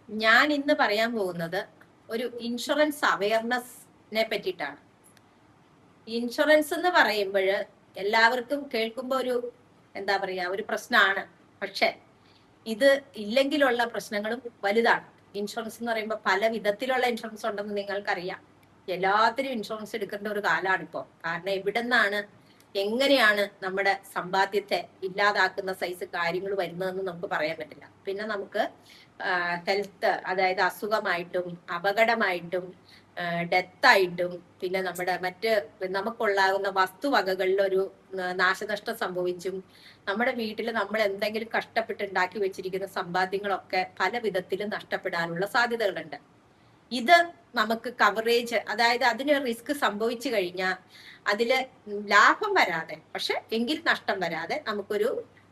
ഞാൻ ഇന്ന് പറയാൻ പോകുന്നത് ഒരു ഇൻഷുറൻസ് അവയർനെസ്സിനെ പറ്റിയിട്ടാണ്. ഇൻഷുറൻസ് എന്ന് പറയുമ്പോൾ എല്ലാവർക്കും കേൾക്കുമ്പോൾ എന്താ പറയാ ഒരു പ്രശ്നമാണ്. പക്ഷെ ഇത് ഇല്ലെങ്കിലുള്ള പ്രശ്നങ്ങളും വലുതാണ്. ഇൻഷുറൻസ് എന്ന് പറയുമ്പോൾ പല വിധത്തിലുള്ള ഇൻഷുറൻസ് ഉണ്ടെന്ന് നിങ്ങൾക്കറിയാം. എല്ലാത്തിനും ഇൻഷുറൻസ് എടുക്കേണ്ട ഒരു കാലമാണ് ഇപ്പോൾ. കാരണം എവിടെ നിന്നാണ് എങ്ങനെയാണ് നമ്മുടെ സമ്പാദ്യത്തെ ഇല്ലാതാക്കുന്ന സൈസ് കാര്യങ്ങൾ വരുന്നതെന്ന് നമുക്ക് പറയാൻ പറ്റില്ല. പിന്നെ നമുക്ക് ഹെൽത്ത്, അതായത് അസുഖമായിട്ടും അപകടമായിട്ടും ഡെത്തായിട്ടും പിന്നെ നമ്മുടെ മറ്റ് നമുക്കുള്ളാകുന്ന വസ്തുവകകളിൽ ഒരു നാശനഷ്ടം സംഭവിച്ചും നമ്മുടെ വീട്ടിൽ നമ്മൾ എന്തെങ്കിലും കഷ്ടപ്പെട്ട് ഉണ്ടാക്കി വെച്ചിരിക്കുന്ന സമ്പാദ്യങ്ങളൊക്കെ പല വിധത്തിലും നഷ്ടപ്പെടാനുള്ള സാധ്യതകളുണ്ട്. ഇത് നമുക്ക് കവറേജ്, അതായത് അതിന് റിസ്ക് സംഭവിച്ചു കഴിഞ്ഞാൽ അതില് ലാഭം വരാതെ പക്ഷെ എങ്കിൽ നഷ്ടം വരാതെ നമുക്കൊരു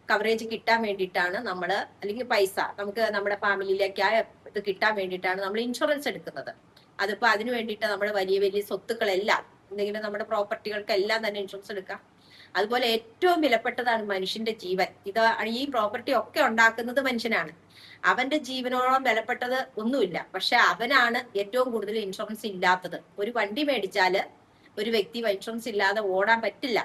കവറേജ് കിട്ടാൻ വേണ്ടിയിട്ടാണ് നമ്മള്, അല്ലെങ്കിൽ പൈസ നമുക്ക് നമ്മുടെ ഫാമിലിയിലേക്കായ ഇത് കിട്ടാൻ വേണ്ടിയിട്ടാണ് നമ്മൾ ഇൻഷുറൻസ് എടുക്കുന്നത്. അതിപ്പോ അതിനു വേണ്ടിയിട്ട് നമ്മുടെ വലിയ വലിയ സ്വത്തുക്കളെല്ലാം, എന്തെങ്കിലും നമ്മുടെ പ്രോപ്പർട്ടികൾക്കെല്ലാം തന്നെ ഇൻഷുറൻസ് എടുക്കാം. അതുപോലെ ഏറ്റവും വിലപ്പെട്ടതാണ് മനുഷ്യന്റെ ജീവൻ. ഈ പ്രോപ്പർട്ടി ഒക്കെ ഉണ്ടാക്കുന്നത് മനുഷ്യനാണ്. അവന്റെ ജീവനോളം വിലപ്പെട്ടത് ഒന്നുമില്ല. പക്ഷെ അവനാണ് ഏറ്റവും കൂടുതൽ ഇൻഷുറൻസ് ഇല്ലാത്തത്. ഒരു വണ്ടി മേടിച്ചാല് ഒരു വ്യക്തി ഇൻഷുറൻസ് ഇല്ലാതെ ഓടാൻ പറ്റില്ല.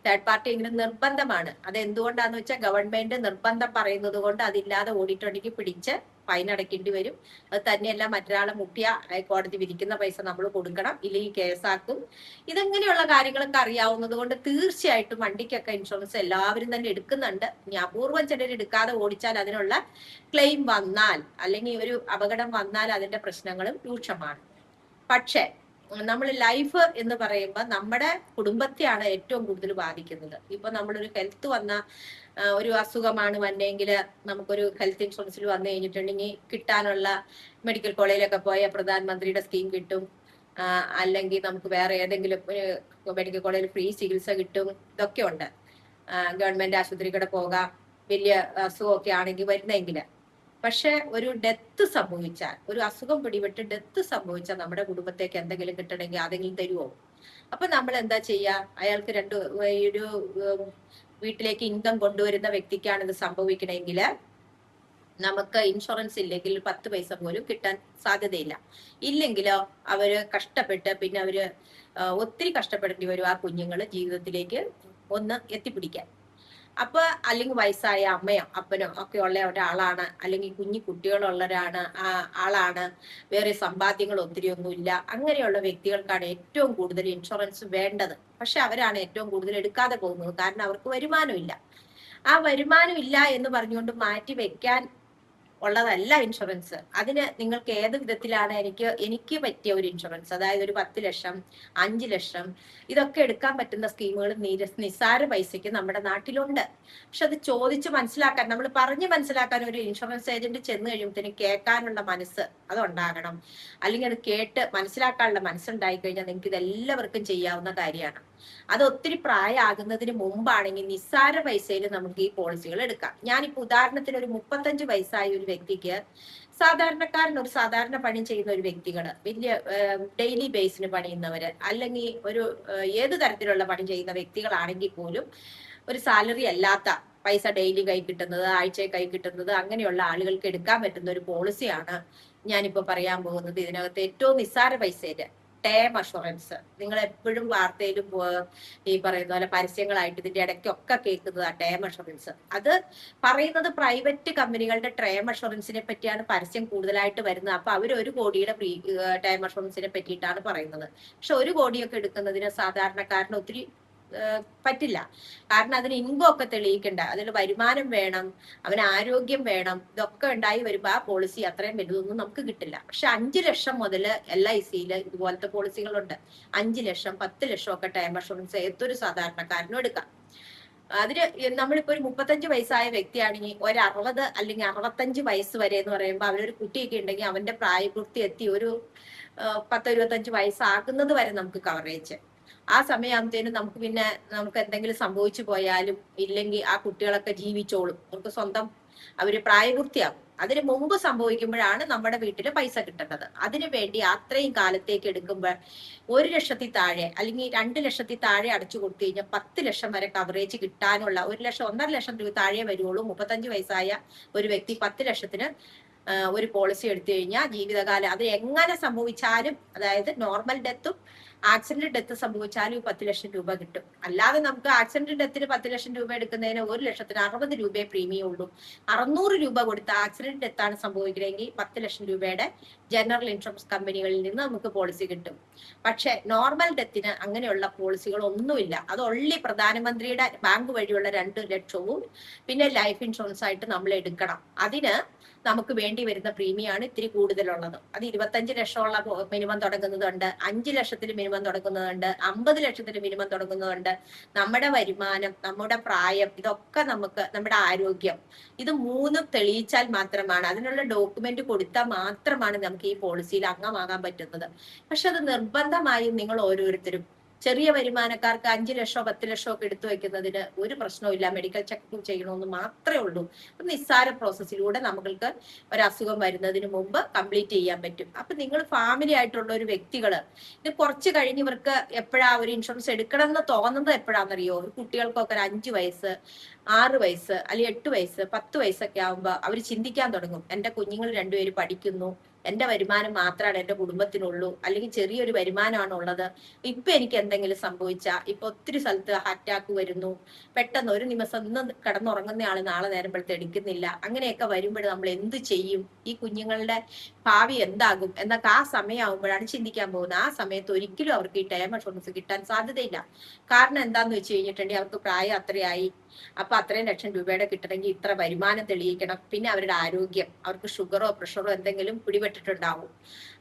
തേർഡ് പാർട്ടി ഇങ്ങനെ നിർബന്ധമാണ്. അത് എന്തുകൊണ്ടാന്ന് വെച്ചാൽ ഗവൺമെന്റ് നിർബന്ധം പറയുന്നത് കൊണ്ട് അതില്ലാതെ ഓടിയിട്ടുണ്ടെങ്കിൽ പിടിച്ച് ഫൈൻ അടയ്ക്കേണ്ടി വരും. അത് തന്നെയല്ല, മറ്റൊരാളെ മുട്ടിയ കോടതി വിധിക്കുന്ന പൈസ നമ്മൾ കൊടുക്കണം, ഇല്ലെങ്കിൽ കേസാക്കും. ഇതെങ്ങനെയുള്ള കാര്യങ്ങളൊക്കെ അറിയാവുന്നത് കൊണ്ട് തീർച്ചയായിട്ടും വണ്ടിക്കൊക്കെ ഇൻഷുറൻസ് എല്ലാവരും തന്നെ എടുക്കുന്നുണ്ട്. ഇനി അപൂർവം ചിലർ എടുക്കാതെ ഓടിച്ചാൽ അതിനുള്ള ക്ലെയിം വന്നാൽ, അല്ലെങ്കിൽ ഒരു അപകടം വന്നാൽ അതിന്റെ പ്രശ്നങ്ങളും രൂക്ഷമാണ്. പക്ഷേ നമ്മൾ ലൈഫ് എന്ന് പറയുമ്പോൾ നമ്മുടെ കുടുംബത്തെയാണ് ഏറ്റവും കൂടുതൽ ബാധിക്കുന്നത്. ഇപ്പൊ നമ്മളൊരു ഹെൽത്ത് വന്ന ഒരു അസുഖമാണ് വന്നെങ്കിൽ നമുക്കൊരു ഹെൽത്ത് ഇൻഷുറൻസിൽ വന്നു കഴിഞ്ഞിട്ടുണ്ടെങ്കിൽ കിട്ടാനുള്ള മെഡിക്കൽ കോളേജിലൊക്കെ പോയ പ്രധാനമന്ത്രിയുടെ സ്കീം കിട്ടും. അല്ലെങ്കിൽ നമുക്ക് വേറെ ഏതെങ്കിലും മെഡിക്കൽ കോളേജിൽ ഫ്രീ ചികിത്സ കിട്ടും. ഇതൊക്കെ ഉണ്ട്. ഗവൺമെന്റ് ആശുപത്രിക്കൂടെ പോകാം, വലിയ അസുഖമൊക്കെ ആണെങ്കിൽ വരുന്നെങ്കിൽ. പക്ഷെ ഒരു ഡെത്ത് സംഭവിച്ചാൽ, ഒരു അസുഖം പിടിപെട്ട് ഡെത്ത് സംഭവിച്ചാൽ നമ്മുടെ കുടുംബത്തേക്ക് എന്തെങ്കിലും കിട്ടണമെങ്കിൽ അതെങ്കിലും തരുമോ? അപ്പൊ നമ്മൾ എന്താ ചെയ്യാ? അയാൾക്ക് ഒരു വീട്ടിലേക്ക് ഇൻകം കൊണ്ടുവരുന്ന വ്യക്തിക്കാണ് ഇത് സംഭവിക്കണമെങ്കിൽ നമുക്ക് ഇൻഷുറൻസ് ഇല്ലെങ്കിൽ 10 പൈസ പോലും കിട്ടാൻ സാധ്യതയില്ല. ഇല്ലെങ്കിലോ അവര് കഷ്ടപ്പെട്ട് പിന്നെ അവര് ഒത്തിരി കഷ്ടപ്പെടേണ്ടി വരും ആ കുഞ്ഞുങ്ങൾ ജീവിതത്തിലേക്ക് ഒന്ന് എത്തിപ്പിടിക്കാൻ. അപ്പൊ അല്ലെങ്കിൽ വയസ്സായ അമ്മയോ അപ്പനോ ഒക്കെ ഉള്ള ഒരാളാണ്, അല്ലെങ്കിൽ കുഞ്ഞു കുട്ടികളുള്ള ആളാണ്, വേറെ സമ്പാദ്യങ്ങൾ ഒത്തിരി ഒന്നുമില്ല, അങ്ങനെയുള്ള വ്യക്തികൾക്കാണ് ഏറ്റവും കൂടുതൽ ഇൻഷുറൻസ് വേണ്ടത്. പക്ഷെ അവരാണ് ഏറ്റവും കൂടുതൽ എടുക്കാതെ പോകുന്നത്. കാരണം അവർക്ക് വരുമാനമില്ല. ആ വരുമാനം ഇല്ല എന്ന് പറഞ്ഞുകൊണ്ട് മാറ്റി വെക്കാൻ ഉള്ളതല്ല ഇൻഷുറൻസ്. അതിന് നിങ്ങൾക്ക് ഏത് വിധത്തിലാണ് എനിക്ക് പറ്റിയ ഒരു ഇൻഷുറൻസ്, അതായത് ഒരു 10 ലക്ഷം, 5 ലക്ഷം, ഇതൊക്കെ എടുക്കാൻ പറ്റുന്ന സ്കീമുകൾ നിസ്സാര പൈസയ്ക്ക് നമ്മുടെ നാട്ടിലുണ്ട്. പക്ഷെ അത് ചോദിച്ച് മനസ്സിലാക്കാൻ, നമ്മൾ പറഞ്ഞ് മനസ്സിലാക്കാൻ ഒരു ഇൻഷുറൻസ് ഏജന്റ് ചെന്ന് കഴിയുമ്പോഴത്തേന് കേൾക്കാനുള്ള മനസ്സ് അതുണ്ടാകണം. അല്ലെങ്കിൽ അത് കേട്ട് മനസ്സിലാക്കാനുള്ള മനസ്സുണ്ടായി കഴിഞ്ഞാൽ നിങ്ങൾക്ക് ഇതെല്ലാവർക്കും ചെയ്യാവുന്ന കാര്യമാണ്. അത് ഒത്തിരി പ്രായമാകുന്നതിന് മുമ്പാണെങ്കിൽ നിസ്സാര പൈസയിൽ നമുക്ക് ഈ പോളിസികൾ എടുക്കാം. ഞാനിപ്പോ ഉദാഹരണത്തിന് ഒരു 35 വയസ്സായ ഒരു വ്യക്തിക്ക്, ഒരു സാധാരണ പണി ചെയ്യുന്ന ഒരു വ്യക്തികള്, വലിയ ഡെയിലി ബേസിന് പണിയുന്നവര്, അല്ലെങ്കിൽ ഒരു ഏത് തരത്തിലുള്ള പണി ചെയ്യുന്ന വ്യക്തികളാണെങ്കിൽ പോലും ഒരു സാലറി അല്ലാത്ത പൈസ ഡെയിലി കൈ കിട്ടുന്നത്, ആഴ്ചയിൽ കൈ കിട്ടുന്നത്, അങ്ങനെയുള്ള ആളുകൾക്ക് എടുക്കാൻ പറ്റുന്ന ഒരു പോളിസിയാണ് ഞാനിപ്പോ പറയാൻ പോകുന്നത്. ഇതിനകത്ത് ഏറ്റവും നിസ്സാര പൈസയില് ടേം അഷുറൻസ്. നിങ്ങൾ എപ്പോഴും വാർത്തയിലും ഈ പറയുന്ന പോലെ പരസ്യങ്ങളായിട്ട് ഇതിന്റെ ഇടയ്ക്കൊക്കെ കേൾക്കുന്നത് ടേം അഷുറൻസ്. അത് പറയുന്നത് പ്രൈവറ്റ് കമ്പനികളുടെ ടേം അഷുറൻസിനെ പറ്റിയാണ് പരസ്യം കൂടുതലായിട്ട് വരുന്നത്. അപ്പൊ അവർ 1 കോടിയുടെ ടേം അഷുറൻസിനെ പറ്റിയിട്ടാണ് പറയുന്നത്. പക്ഷെ 1 കോടിയൊക്കെ എടുക്കുന്നതിന് സാധാരണക്കാരന് ഒത്തിരി പറ്റില്ല. കാരണം അതിന് ഇൻകം ഒക്കെ തെളിയിക്കണ്ട, അതിന് വരുമാനം വേണം, അവന് ആരോഗ്യം വേണം. ഇതൊക്കെ ഉണ്ടായി വരുമ്പോ ആ പോളിസി അത്രയും വലുതൊന്നും നമുക്ക് കിട്ടില്ല. പക്ഷെ 5 ലക്ഷം മുതൽ LIC-യിൽ ഇതുപോലത്തെ പോളിസികളുണ്ട്. 5 ലക്ഷം, 10 ലക്ഷം ഒക്കെ ടൈം അഷുറൻസ് ഏതൊരു സാധാരണക്കാരനും എടുക്കാം. അതിന് നമ്മളിപ്പോ ഒരു 35 വയസ്സായ വ്യക്തിയാണെങ്കിൽ ഒരു 60 അല്ലെങ്കിൽ 65 വയസ്സ് വരെ എന്ന് പറയുമ്പോൾ അവനൊരു കുട്ടിയൊക്കെ ഉണ്ടെങ്കിൽ അവന്റെ പ്രായപൂർത്തി എത്തി ഒരു 10-25 വയസ്സാകുന്നത് വരെ നമുക്ക് കവറേജ്. ആ സമയമാകുമ്പത്തേനും നമുക്ക് എന്തെങ്കിലും സംഭവിച്ചു പോയാലും ഇല്ലെങ്കിൽ ആ കുട്ടികളൊക്കെ ജീവിച്ചോളും. അവർക്ക് സ്വന്തം അവര് പ്രായപൂർത്തിയാകും. അതിന് മുമ്പ് സംഭവിക്കുമ്പോഴാണ് നമ്മുടെ വീട്ടില് പൈസ കിട്ടേണ്ടത്. അതിനു വേണ്ടി അത്രയും കാലത്തേക്ക് എടുക്കുമ്പോൾ 1 ലക്ഷത്തിൽ താഴെ അല്ലെങ്കിൽ 2 ലക്ഷത്തിൽ താഴെ അടച്ചു കൊടുത്തു കഴിഞ്ഞാൽ 10 ലക്ഷം വരെ കവറേജ് കിട്ടാനുള്ള, 1 ലക്ഷം 1.5 ലക്ഷം രൂപ താഴെ വരുവുള്ളൂ. 35 വയസ്സായ ഒരു വ്യക്തി 10 ലക്ഷത്തിന് ഒരു പോളിസി എടുത്തു കഴിഞ്ഞാൽ ജീവിതകാലം അത് എങ്ങനെ സംഭവിച്ചാലും, അതായത് നോർമൽ ഡെത്തും ആക്സിഡന്റ് ഡെത്ത് സംഭവിച്ചാലും 10 ലക്ഷം രൂപ കിട്ടും. അല്ലാതെ നമുക്ക് ആക്സിഡന്റ് ഡെത്തിന് 10 ലക്ഷം രൂപ എടുക്കുന്നതിന് 1,60,000 രൂപയെ പ്രീമിയം ഉള്ളൂ. 600 രൂപ കൊടുത്ത ആക്സിഡന്റ് ഡെത്താണ് സംഭവിക്കുന്നതെങ്കിൽ 10 ലക്ഷം രൂപയുടെ ജനറൽ ഇൻഷുറൻസ് കമ്പനികളിൽ നിന്ന് നമുക്ക് പോളിസി കിട്ടും. പക്ഷെ നോർമൽ ഡെത്തിന് അങ്ങനെയുള്ള പോളിസികൾ ഒന്നുമില്ല. അത് ഒള്ളി പ്രധാനമന്ത്രിയുടെ ബാങ്ക് വഴിയുള്ള 2 ലക്ഷവും പിന്നെ ലൈഫ് ഇൻഷുറൻസ് ആയിട്ട് നമ്മൾ എടുക്കണം. അതിന് നമുക്ക് വേണ്ടി വരുന്ന പ്രീമിയാണ് ഇത്തിരി കൂടുതലുള്ളത്. അത് 25 ലക്ഷമുള്ള മിനിമം തുടങ്ങുന്നതുണ്ട്, 5 ലക്ഷത്തിൽ മിനിമം തുടങ്ങുന്നതുണ്ട്, 50 ലക്ഷത്തിൽ മിനിമം തുടങ്ങുന്നതുണ്ട്. നമ്മുടെ വരുമാനം, നമ്മുടെ പ്രായം, ഇതൊക്കെ നമുക്ക്, നമ്മുടെ ആരോഗ്യം, ഇത് മൂന്നും തെളിയിച്ചാൽ മാത്രമാണ്, അതിനുള്ള ഡോക്യുമെന്റ് കൊടുത്താൽ മാത്രമാണ് നമുക്ക് ഈ പോളിസിയിൽ അംഗമാകാൻ പറ്റുന്നത്. പക്ഷെ അത് നിർബന്ധമായും നിങ്ങൾ ഓരോരുത്തരും, ചെറിയ വരുമാനക്കാർക്ക് 5 ലക്ഷമോ 10 ലക്ഷമോ ഒക്കെ എടുത്തു വെക്കുന്നതിന് ഒരു പ്രശ്നവും. മെഡിക്കൽ ചെക്കപ്പ് ചെയ്യണമെന്ന് മാത്രമേ ഉള്ളൂ. നിസ്സാര പ്രോസസ്സിലൂടെ നമ്മൾക്ക് ഒരു അസുഖം വരുന്നതിന് മുമ്പ് കംപ്ലീറ്റ് ചെയ്യാൻ പറ്റും. അപ്പൊ നിങ്ങൾ ഫാമിലി ആയിട്ടുള്ള ഒരു വ്യക്തികള് ഇത് കുറച്ച് കഴിഞ്ഞ് ഇവർക്ക് എപ്പോഴാ ഒരു ഇൻഷുറൻസ് എടുക്കണം എന്ന് തോന്നുന്നത് എപ്പോഴാണെന്നറിയോ? ഒരു കുട്ടികൾക്കൊക്കെ ഒരു 5 വയസ്സ്, 6 വയസ്സ് അല്ലെങ്കിൽ 8 വയസ്സ്, 10 വയസ്സൊക്കെ ആകുമ്പോ അവർ ചിന്തിക്കാൻ തുടങ്ങും, എന്റെ കുഞ്ഞുങ്ങൾ 2 പേര് പഠിക്കുന്നു, എന്റെ വരുമാനം മാത്രമാണ് എന്റെ കുടുംബത്തിനുള്ളൂ, അല്ലെങ്കിൽ ചെറിയൊരു വരുമാനമാണ് ഉള്ളത്, ഇപ്പൊ എനിക്ക് എന്തെങ്കിലും സംഭവിച്ചാൽ, ഇപ്പൊ ഒത്തിരി സ്ഥലത്ത് അറ്റാക്ക് വരുന്നു, പെട്ടെന്ന് ഒരു നിമിഷം ഇന്ന് കിടന്നുറങ്ങുന്ന ആള് നാളെ നേരമ്പോഴത്തെ എടുക്കുന്നില്ല, അങ്ങനെയൊക്കെ വരുമ്പോൾ നമ്മൾ എന്ത് ചെയ്യും, ഈ കുഞ്ഞുങ്ങളുടെ ഭാവി എന്താകും എന്നൊക്കെ ആ സമയമാകുമ്പോഴാണ് ചിന്തിക്കാൻ പോകുന്നത്. ആ സമയത്ത് ഒരിക്കലും അവർക്ക് ഈ ടേം ഇൻഷുറൻസ് കിട്ടാൻ സാധ്യതയില്ല. കാരണം എന്താന്ന് വെച്ച് കഴിഞ്ഞിട്ടുണ്ടെങ്കിൽ അവർക്ക് പ്രായം അത്രയായി, അപ്പൊ അത്രയും ലക്ഷം രൂപയുടെ കിട്ടണമെങ്കിൽ ഇത്ര വരുമാനം തെളിയിക്കണം, പിന്നെ അവരുടെ ആരോഗ്യം, അവർക്ക് ഷുഗറോ പ്രഷറോ എന്തെങ്കിലും പിടിപെട്ടിട്ടുണ്ടാവും,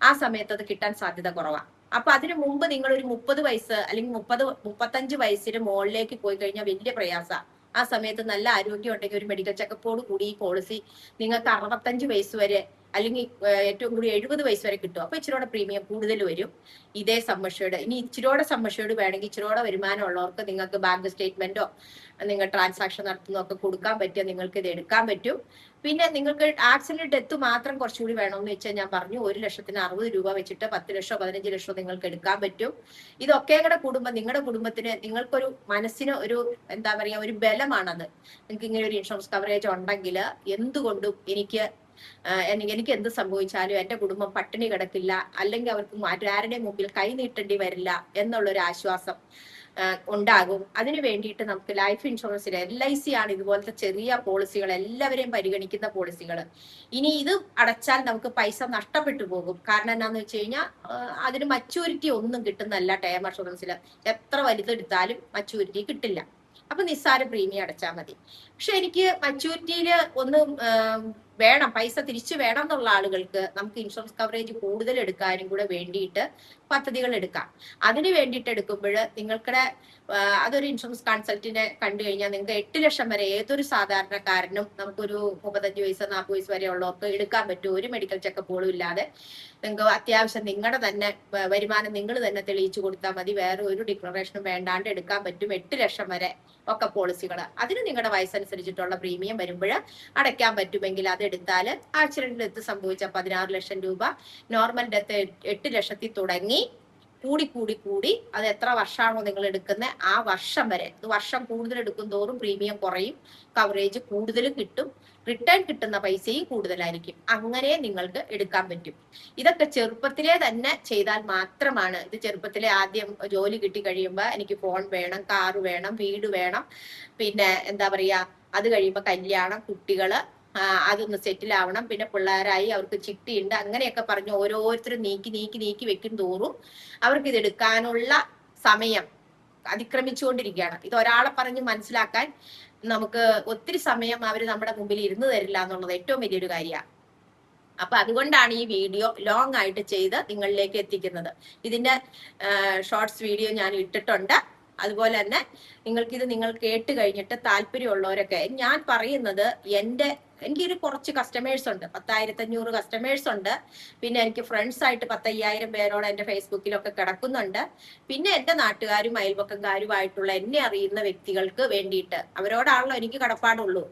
ആ സമയത്ത് അത് കിട്ടാൻ സാധ്യത കുറവാണ്. അപ്പൊ അതിനു മുമ്പ് നിങ്ങൾ ഒരു 30 വയസ്സ് അല്ലെങ്കിൽ 35 വയസ്സിന് മുകളിലേക്ക് പോയി കഴിഞ്ഞാൽ വലിയ പ്രയാസമാണ്. ആ സമയത്ത് നല്ല ആരോഗ്യം ഉണ്ടെങ്കിൽ ഒരു മെഡിക്കൽ ചെക്കപ്പോട് കൂടി ഈ പോളിസി നിങ്ങൾക്ക് 65 വയസ്സ് വരെ അല്ലെങ്കിൽ ഏറ്റവും കൂടി 70 വയസ്സ് വരെ കിട്ടും. അപ്പൊ ഇച്ചിരിയോടെ പ്രീമിയം കൂടുതൽ വരും. ഇതേ സമ്മർഷയുടെ ഇനി ഇച്ചിരിയോടെ സമ്മർഷയോട് വേണമെങ്കിൽ ഇച്ചിരിയോടെ വരുമാനം ഉള്ളവർക്ക് നിങ്ങൾക്ക് ബാങ്ക് സ്റ്റേറ്റ്മെന്റോ നിങ്ങൾ ട്രാൻസാക്ഷൻ നടത്തുന്നതൊക്കെ കൊടുക്കാൻ പറ്റിയ നിങ്ങൾക്ക് ഇത് എടുക്കാൻ പറ്റും. പിന്നെ നിങ്ങൾക്ക് ആക്സിഡന്റ് ഡെത്ത് മാത്രം കുറച്ചുകൂടി വേണമെന്ന് വെച്ചാൽ ഞാൻ പറഞ്ഞു 1,60,000 രൂപ വെച്ചിട്ട് 10 ലക്ഷമോ 15 ലക്ഷമോ നിങ്ങൾക്ക് എടുക്കാൻ പറ്റും. ഇതൊക്കെ കൂടെ കൂടുമ്പോൾ നിങ്ങളുടെ കുടുംബത്തിന്, നിങ്ങൾക്കൊരു മനസ്സിന് ഒരു എന്താ പറയാ ഒരു ബലമാണത്. നിങ്ങൾക്ക് ഇങ്ങനെ ഒരു ഇൻഷുറൻസ് കവറേജ് ഉണ്ടെങ്കിൽ എന്തുകൊണ്ടും എനിക്ക് എന്ത് സംഭവിച്ചാലും എന്റെ കുടുംബം പട്ടിണി കിടക്കില്ല, അല്ലെങ്കിൽ അവർക്ക് ആരുടെയും മുമ്പിൽ കൈ നീട്ടേണ്ടി വരില്ല എന്നുള്ളൊരു ആശ്വാസം ഉണ്ടാകും. അതിനു വേണ്ടിയിട്ട് നമുക്ക് ലൈഫ് ഇൻഷുറൻസിൽ LIC ആണ് ഇതുപോലത്തെ ചെറിയ പോളിസികൾ, എല്ലാവരെയും പരിഗണിക്കുന്ന പോളിസികൾ. ഇനി ഇത് അടച്ചാൽ നമുക്ക് പൈസ നഷ്ടപ്പെട്ടു പോകും. കാരണം എന്താണെന്ന് വെച്ച് കഴിഞ്ഞാൽ അതിന് മച്യൂരിറ്റി ഒന്നും കിട്ടുന്നല്ല. ടേം ഇൻഷുറൻസിൽ എത്ര വലുതെടുത്താലും മച്യൂരിറ്റി കിട്ടില്ല. അപ്പൊ നിസ്സാര പ്രീമിയം അടച്ചാൽ മതി. പക്ഷെ എനിക്ക് മച്യൂരിറ്റിയിൽ ഒന്ന് വേണം, പൈസ തിരിച്ചു വേണം എന്നുള്ള ആളുകൾക്ക് നമുക്ക് ഇൻഷുറൻസ് കവറേജ് കൂടുതൽ എടുക്കാനും കൂടെ വേണ്ടിയിട്ട് പദ്ധതികൾ എടുക്കാം. അതിന് വേണ്ടിയിട്ട് എടുക്കുമ്പോൾ നിങ്ങൾക്കിടെ അതൊരു ഇൻഷുറൻസ് കൺസൾട്ടിനെ കണ്ടു കഴിഞ്ഞാൽ നിങ്ങൾക്ക് 8 ലക്ഷം വരെ ഏതൊരു സാധാരണക്കാരനും നമുക്കൊരു 35 വയസ്സ് 40 വയസ്സ് വരെ ഉള്ളവർക്ക് എടുക്കാൻ പറ്റും. ഒരു മെഡിക്കൽ ചെക്കപ്പോഴും ഇല്ലാതെ നിങ്ങൾക്ക് അത്യാവശ്യം നിങ്ങളുടെ തന്നെ വരുമാനം നിങ്ങൾ തന്നെ തെളിയിച്ചു കൊടുത്താൽ മതി, വേറെ ഒരു ഡിക്ലറേഷനും വേണ്ടാണ്ട് എടുക്കാൻ പറ്റും 8 ലക്ഷം വരെ ഒക്കെ പോളിസികൾ. അതിന് നിങ്ങളുടെ വയസ്സനുസരിച്ചിട്ടുള്ള പ്രീമിയം വരുമ്പോൾ അടയ്ക്കാൻ പറ്റുമെങ്കിൽ അത് എടുത്താൽ ആക്സിഡന്റ് ഡെത്ത് സംഭവിച്ച 16 ലക്ഷം രൂപ, നോർമൽ ഡെത്ത് 8 ലക്ഷത്തിൽ തുടങ്ങി കൂടി കൂടി കൂടി അത് എത്ര വർഷമാണോ നിങ്ങൾ എടുക്കുന്നത് ആ വർഷം വരെ, വർഷം കൂടുതൽ എടുക്കും തോറും പ്രീമിയം കുറയും, കവറേജ് കൂടുതലും കിട്ടും, റിട്ടേൺ കിട്ടുന്ന പൈസയും കൂടുതലായിരിക്കും. അങ്ങനെ നിങ്ങൾക്ക് എടുക്കാൻ പറ്റും. ഇതൊക്കെ ചെറുപ്പത്തിലെ തന്നെ ചെയ്താൽ മാത്രമാണ്. ഇത് ചെറുപ്പത്തിലെ ആദ്യം ജോലി കിട്ടി കഴിയുമ്പോൾ എനിക്ക് ഫോൺ വേണം, കാറ് വേണം, വീട് വേണം, പിന്നെ എന്താ പറയാ അത് കഴിയുമ്പോൾ കല്യാണം, കുട്ടികള്, അതൊന്ന് സെറ്റിൽ ആവണം, പിന്നെ പിള്ളേരായി അവർക്ക് ചിട്ടിയുണ്ട്, അങ്ങനെയൊക്കെ പറഞ്ഞ് ഓരോരുത്തരും നീക്കി നീക്കി നീക്കി വെക്കും തോറും അവർക്ക് ഇത് എടുക്കാനുള്ള സമയം അതിക്രമിച്ചുകൊണ്ടിരിക്കുകയാണ്. ഇത് ഒരാളെ പറഞ്ഞ് മനസ്സിലാക്കാൻ നമുക്ക് ഒത്തിരി സമയം അവർ നമ്മുടെ മുമ്പിൽ ഇരുന്ന് തരില്ല എന്നുള്ളത് ഏറ്റവും വലിയൊരു കാര്യമാണ്. അപ്പൊ അതുകൊണ്ടാണ് ഈ വീഡിയോ ലോങ് ആയിട്ട് ചെയ്ത് നിങ്ങളിലേക്ക് എത്തിക്കുന്നത്. ഇതിന്റെ ഷോർട്സ് വീഡിയോ ഞാൻ ഇട്ടിട്ടുണ്ട്. അതുപോലെ തന്നെ നിങ്ങൾ കേട്ട് കഴിഞ്ഞിട്ട് താല്പര്യമുള്ളവരൊക്കെ, ഞാൻ പറയുന്നത് എനിക്കൊരു കുറച്ച് കസ്റ്റമേഴ്സ് ഉണ്ട്, 10,500 കസ്റ്റമേഴ്സ് ഉണ്ട്. പിന്നെ എനിക്ക് ഫ്രണ്ട്സ് ആയിട്ട് 10,000 പേരോട് എന്റെ ഫേസ്ബുക്കിലൊക്കെ കിടക്കുന്നുണ്ട്. പിന്നെ എന്റെ നാട്ടുകാരും അയൽപക്കക്കാരുമായിട്ടുള്ള എന്നെ അറിയുന്ന വ്യക്തികൾക്ക് വേണ്ടിയിട്ട്, അവരോടാണല്ലോ എനിക്ക് കടപ്പാടുള്ളൂ.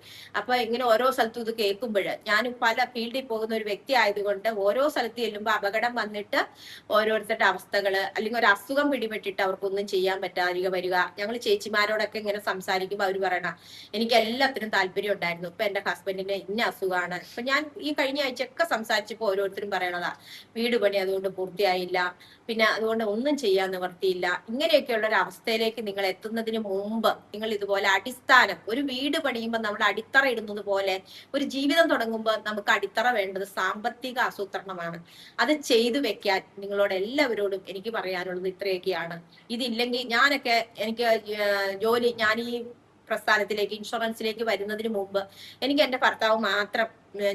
അപ്പൊ ഇങ്ങനെ ഓരോ സ്ഥലത്തും ഇത് കേൾക്കുമ്പോൾ, ഞാൻ പല ഫീൽഡിൽ പോകുന്ന ഒരു വ്യക്തി ആയതുകൊണ്ട് ഓരോ സ്ഥലത്ത് ചെല്ലുമ്പോൾ അപകടം വന്നിട്ട് ഓരോരുത്തരുടെ അവസ്ഥകള്, അല്ലെങ്കിൽ ഒരു അസുഖം പിടിപെട്ടിട്ട് അവർക്കൊന്നും ചെയ്യാൻ പറ്റാതിരിക്കുക വരിക. ഞങ്ങൾ ചേച്ചിമാരോടൊക്കെ ഇങ്ങനെ സംസാരിക്കുമ്പോൾ അവർ പറയണ, എനിക്ക് എല്ലാത്തിനും താല്പര്യം ഉണ്ടായിരുന്നു, ഇപ്പൊ എന്റെ ഹസ്ബൻഡിന് ഇന്ന അസുഖമാണ്. ഇപ്പൊ ഞാൻ ഈ കഴിഞ്ഞ ആഴ്ചയൊക്കെ സംസാരിച്ചപ്പോൾ ഓരോരുത്തരും പറയണതാ, വീട് പണി അതുകൊണ്ട് പൂർത്തിയായില്ല, പിന്നെ അതുകൊണ്ട് ഒന്നും ചെയ്യാൻ നിവർത്തിയില്ല. ഇങ്ങനെയൊക്കെയുള്ള ഒരു അവസ്ഥയിലേക്ക് നിങ്ങൾ എത്തുന്നതിന് മുമ്പ് നിങ്ങൾ ഇതുപോലെ അടിസ്ഥാനം, ഒരു വീട് പണിയുമ്പോൾ നമ്മൾ അടിത്തറ ഇടുന്നത് പോലെ ഒരു ജീവിതം തുടങ്ങുമ്പോൾ നമുക്ക് അടിത്തറ വേണ്ടത് സാമ്പത്തിക ആസൂത്രണമാണ്. അത് ചെയ്തു വെക്കാൻ നിങ്ങളോട് എല്ലാവരോടും എനിക്ക് പറയാനുള്ളത് ഇത്രയൊക്കെയാണ്. ഇതില്ലെങ്കിൽ എനിക്ക് ജോലി, ഞാൻ ഈ പ്രസ്ഥാനത്തിലേക്ക്, ഇൻഷുറൻസിലേക്ക് വരുന്നതിന് മുമ്പ് എനിക്ക് എന്റെ ഭർത്താവ് മാത്രം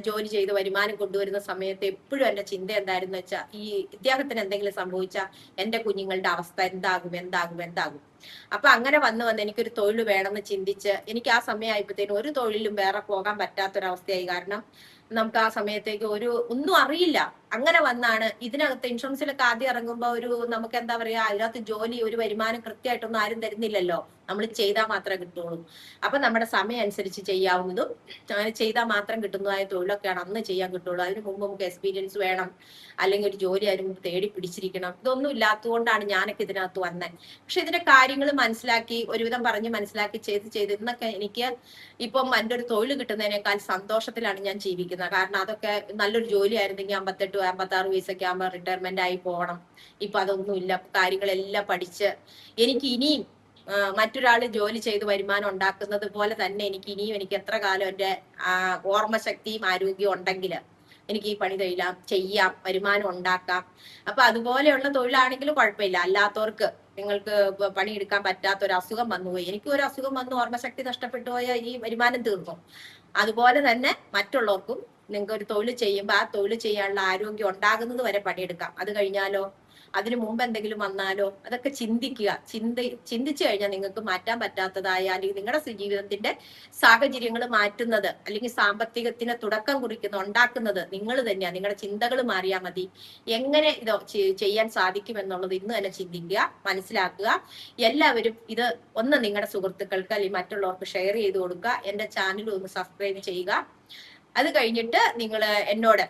ജോലി ചെയ്ത് വരുമാനം കൊണ്ടുവരുന്ന സമയത്ത് എപ്പോഴും എന്റെ ചിന്ത എന്തായിരുന്നു വെച്ചാൽ, ഈ ഇദ്ദേഹത്തിന് എന്തെങ്കിലും സംഭവിച്ചാൽ എന്റെ കുഞ്ഞുങ്ങളുടെ അവസ്ഥ എന്താകും. അപ്പൊ അങ്ങനെ വന്ന് എനിക്കൊരു തൊഴിൽ വേണമെന്ന് ചിന്തിച്ച് എനിക്ക് ആ സമയമായപ്പോഴത്തേനും ഒരു തൊഴിലും വേറെ പോകാൻ പറ്റാത്തൊരവസ്ഥയായി. കാരണം നമുക്ക് ആ സമയത്തേക്ക് ഒന്നും അറിയില്ല. അങ്ങനെ വന്നാണ് ഇതിനകത്ത് ഇൻഷുറൻസിലൊക്കെ ആദ്യം ഇറങ്ങുമ്പോ നമുക്ക് എന്താ പറയാ, അതിനകത്ത് ജോലി, ഒരു വരുമാനം കൃത്യമായിട്ടൊന്നും ആരും തരുന്നില്ലല്ലോ, നമ്മൾ ചെയ്താൽ മാത്രമേ കിട്ടുള്ളൂ. അപ്പൊ നമ്മുടെ സമയം അനുസരിച്ച് ചെയ്യാവുന്നതും അങ്ങനെ ചെയ്താൽ മാത്രം കിട്ടുന്നതായ തൊഴിലൊക്കെയാണ് അന്ന് ചെയ്യാൻ കിട്ടുള്ളൂ. അതിന് മുമ്പ് നമുക്ക് എക്സ്പീരിയൻസ് വേണം, അല്ലെങ്കിൽ ഒരു ജോലി അതിന് മുമ്പ് തേടി പിടിച്ചിരിക്കണം. ഇതൊന്നും ഇല്ലാത്തതുകൊണ്ടാണ് ഞാനൊക്കെ ഇതിനകത്ത് വന്നത്. പക്ഷെ ഇതിന്റെ കാര്യങ്ങൾ മനസ്സിലാക്കി, ഒരുവിധം പറഞ്ഞ് മനസ്സിലാക്കി ചെയ്ത് ഇന്നൊക്കെ എനിക്ക് ഇപ്പം എൻ്റെ ഒരു തൊഴിൽ കിട്ടുന്നതിനേക്കാൾ സന്തോഷത്തിലാണ് ഞാൻ ജീവിക്കുന്നത്. കാരണം അതൊക്കെ നല്ലൊരു ജോലി ആയിരുന്നെങ്കിൽ 58-56 വയസ്സൊക്കെ ആകുമ്പോൾ റിട്ടയർമെന്റ് ആയി പോകണം. ഇപ്പൊ അതൊന്നുമില്ല. കാര്യങ്ങളെല്ലാം പഠിച്ച് എനിക്ക് ഇനിയും മറ്റൊരാൾ ജോലി ചെയ്ത് വരുമാനം ഉണ്ടാക്കുന്നത് പോലെ തന്നെ എനിക്ക് എത്ര കാലം എൻ്റെ ഓർമ്മശക്തിയും ആരോഗ്യവും ഉണ്ടെങ്കിൽ എനിക്ക് ഈ പണി ചെയ്യാം, വരുമാനം ഉണ്ടാക്കാം. അപ്പൊ അതുപോലെയുള്ള തൊഴിലാണെങ്കിലും കുഴപ്പമില്ല. അല്ലാത്തവർക്ക്, നിങ്ങൾക്ക് പണിയെടുക്കാൻ പറ്റാത്ത ഒരു അസുഖം വന്നുപോയി, എനിക്ക് ഒരു അസുഖം വന്നു, ഓർമ്മശക്തി നഷ്ടപ്പെട്ടു പോയ ഈ വരുമാനം തീർന്നു. അതുപോലെ തന്നെ മറ്റുള്ളവർക്കും നിങ്ങൾക്ക് ഒരു തൊഴിൽ ചെയ്യുമ്പോൾ ആ തൊഴിൽ ചെയ്യാനുള്ള ആരോഗ്യം ഉണ്ടാകുന്നത് വരെ പണിയെടുക്കാം. അത് കഴിഞ്ഞാലോ, അതിനു മുമ്പ് എന്തെങ്കിലും വന്നാലോ, അതൊക്കെ ചിന്തിക്കുക. ചിന്തിച്ചു കഴിഞ്ഞാൽ നിങ്ങൾക്ക് മാറ്റാൻ പറ്റാത്തതായ, അല്ലെങ്കിൽ നിങ്ങളുടെ ജീവിതത്തിന്റെ സാഹചര്യങ്ങൾ മാറ്റുന്നത്, അല്ലെങ്കിൽ സാമ്പത്തികത്തിന് തുടക്കം ഉണ്ടാക്കുന്നത് നിങ്ങൾ തന്നെയാണ്. നിങ്ങളുടെ ചിന്തകൾ മാറിയാൽ മതി. എങ്ങനെ ഇത് ചെയ്യാൻ സാധിക്കുമെന്നുള്ളത് ഇന്ന് തന്നെ ചിന്തിക്കുക, മനസ്സിലാക്കുക. എല്ലാവരും ഇത് ഒന്ന് നിങ്ങളുടെ സുഹൃത്തുക്കൾക്ക് അല്ലെങ്കിൽ മറ്റുള്ളവർക്ക് ഷെയർ ചെയ്ത് കൊടുക്കുക. എന്റെ ചാനൽ ഒന്ന് സബ്സ്ക്രൈബ് ചെയ്യുക. അത് കഴിഞ്ഞിട്ട് നിങ്ങൾ എന്നോട്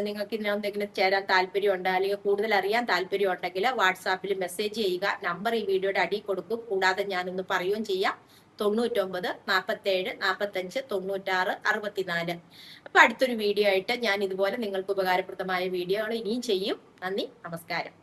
നിങ്ങൾക്ക് എന്തെങ്കിലും ചേരാൻ താല്പര്യമുണ്ട്, അല്ലെങ്കിൽ കൂടുതൽ അറിയാൻ താല്പര്യം ഉണ്ടെങ്കിൽ വാട്സാപ്പിൽ മെസ്സേജ് ചെയ്യുക. നമ്പർ ഈ വീഡിയോയുടെ അടിയിൽ കൊടുക്കും. കൂടാതെ ഞാനൊന്ന് പറയുകയും ചെയ്യാം, 99 47 45 96 64. അപ്പൊ അടുത്തൊരു വീഡിയോ ആയിട്ട് ഞാൻ ഇതുപോലെ നിങ്ങൾക്ക് ഉപകാരപ്രദമായ വീഡിയോകൾ ഇനിയും ചെയ്യും. നന്ദി, നമസ്കാരം.